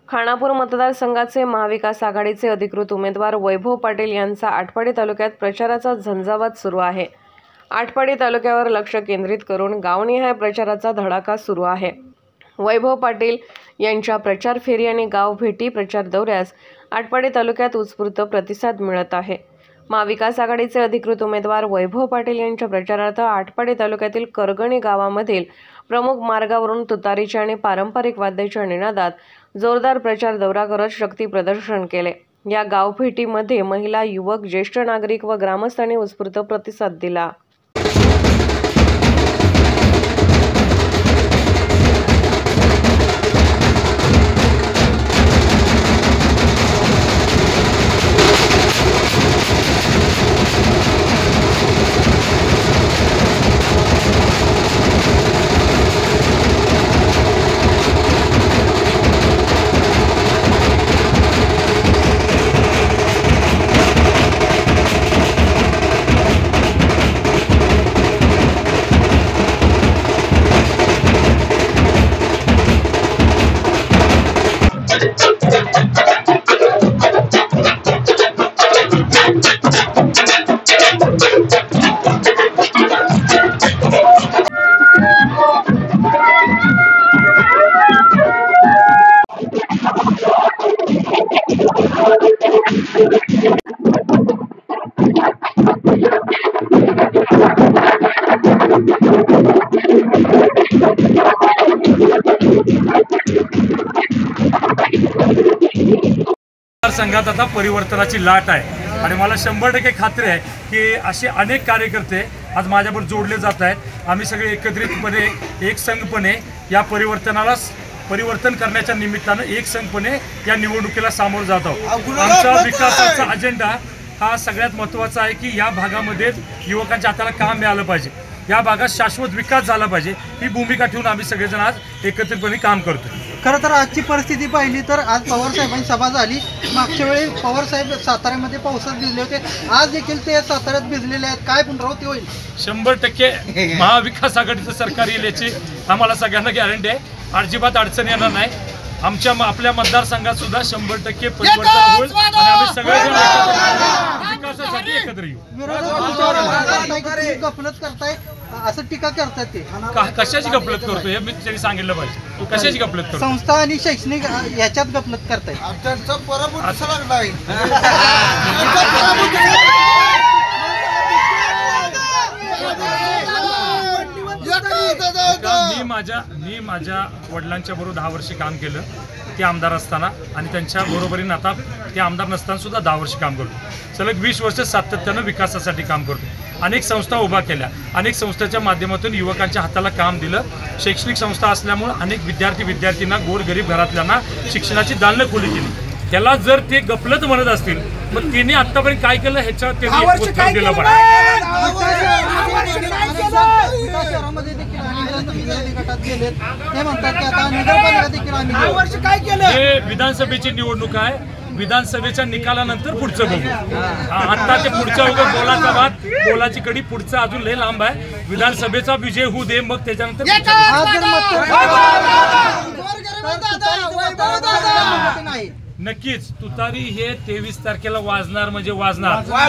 खानापूर मतदारसंघाचे महाविकास आघाडीचे अधिकृत उमेदवार वैभव पाटील यांचा आटपाडी तालुक्यात प्रचाराचा झंझावात सुरू आहे। आटपाडी तालुक्यावर लक्ष केंद्रित करून गावनिहाय प्रचाराचा धडाका सुरू आहे। वैभव पाटील यांच्या प्रचार फेरी आणि गाव भेटी प्रचार दौऱ्यास आटपाडी तालुक्यात उत्स्फूर्त प्रतिसाद मिळत आहे। महाविकास आघाडीचे अधिकृत उमेदवार वैभव पाटील यांच्या प्रचारार्थ आटपाडी तालुक्यातील करगणी गावामधील प्रमुख मार्गावरून तुतारीच्या आणि पारंपरिक वाद्याच्या निनादात जोरदार प्रचार दौरा करत शक्ती प्रदर्शन केले। या गावभेटीमध्ये महिला, युवक, ज्येष्ठ नागरिक व ग्रामस्थांनी उत्स्फूर्त प्रतिसाद दिला। संघात आता परिवर्तनाची लाट आहे आणि मला 100% खात्री आहे की असे अनेक कार्यकर्ते आज माझ्याबरोबर जोडले जात आहेत। आम्ही सगळे एकत्रितपणे एक संघपणे या परिवर्तन करण्याच्या निमित्तानं एक संघपणे या निवडणुकीला सामोरं जात आहोत। आमचा विकासाचा अजेंडा हा सगळ्यात महत्त्वाचा आहे की या भागामध्ये युवकांच्या हाताला काम मिळालं पाहिजे, या भागात शाश्वत विकास झाला पाहिजे, ही भूमिका ठेवून आम्ही सगळेजण आज एकत्रितपणे काम करतो। खरं तर आजची परिस्थिती पाहिली तर आज पवार साहेबांची सभा झाली। मागच्या वेळी पवार साहेब साताऱ्यामध्ये पावसात भिजले होते, आज देखील ते साताऱ्यात भिजलेले आहेत। काय पुनरावृत्ती होईल? 100% महाविकास आघाडीचं सरकार येईल याची आम्हाला सगळ्यांना गॅरंटी आहे। अजिबात अडचण येणार नाही। आपल्या मतदारसंघात सुद्धा 100% परिवर्तन होईल आणि आम्ही सगळेजण विकासासाठी एकत्र येऊ। गफलत करताय असं टीका करतात ते। कशाची गफलत करतो हे मी त्यांनी सांगितलं पाहिजे। कशाची गफलत करतो? संस्था आणि शैक्षणिक याच्यात गफलत करताय। मी माझ्या वडिलांच्या बरोबर 10 वर्ष काम केलं, ते आमदार असताना, आणि त्यांच्या बरोबरीने आता ते आमदार नसताना सुद्धा 10 वर्ष काम करतो। सलग 20 वर्ष सातत्यानं विकासासाठी काम करतो। अनेक संस्था उभा केल्या, अनेक संस्थांच्या माध्यमातून युवकांच्या हाताला काम दिलं। शैक्षणिक संस्था असल्यामुळे अनेक विद्यार्थ्यांना, गोरगरीब घरातल्यांना शिक्षणाची दालनं खुली केली। त्याला जर ते गफलत म्हणत असतील मग त्यांनी आतापर्यंत काय केलं ह्याच्यावर त्यांनी उत्तर दिलं पाहिजे। विधानसभेची निवडणूक आहे, विधानसभेच्या निकालानंतर पुढचं बघू। आता ते पुढच्या बोलाचा भात, बोलाची कडी पुढचा अजून लय लांब आहे। विधानसभेचा विजय होऊ दे, मग त्याच्यानंतर नक्कीच तुतारी हे 23 तारखेला वाजणार म्हणजे वाजणार।